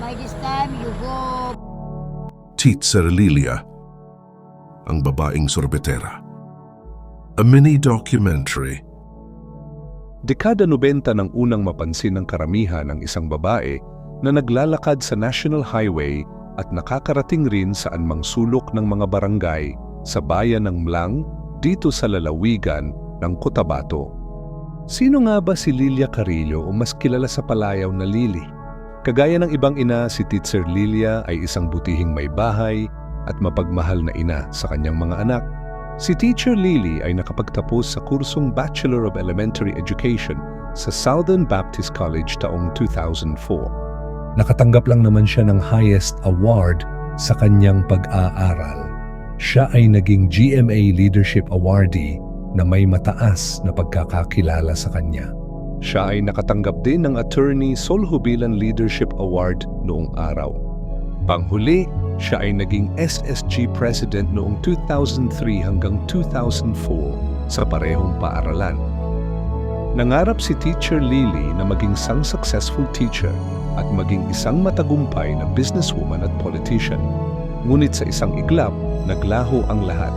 By this time, you go. Teacher Lilia, ang babaeng sorbetera. A mini-documentary. Dekada 90 nang unang mapansin ng karamihan ang isang babae na naglalakad sa National Highway at nakakarating rin sa anumang sulok ng mga barangay sa bayan ng Mlang dito sa lalawigan ng Cotabato. Sino nga ba si Lilia Carillo o mas kilala sa palayaw na Lili? Kagaya ng ibang ina, si Teacher Lilia ay isang butihing may bahay at mapagmahal na ina sa kanyang mga anak. Si Teacher Lili ay nakapagtapos sa kursong Bachelor of Elementary Education sa Southern Baptist College taong 2004. Nakatanggap lang naman siya ng highest award sa kanyang pag-aaral. Siya ay naging GMA Leadership Awardee na may mataas na pagkakakilala sa kanya. Siya ay nakatanggap din ng Attorney Solhubilan Leadership Award noong araw. Panghuli, siya ay naging SSG President noong 2003 hanggang 2004 sa parehong paaralan. Nangarap si Teacher Lili na maging isang successful teacher at maging isang matagumpay na businesswoman at politician. Ngunit sa isang iglap, naglaho ang lahat.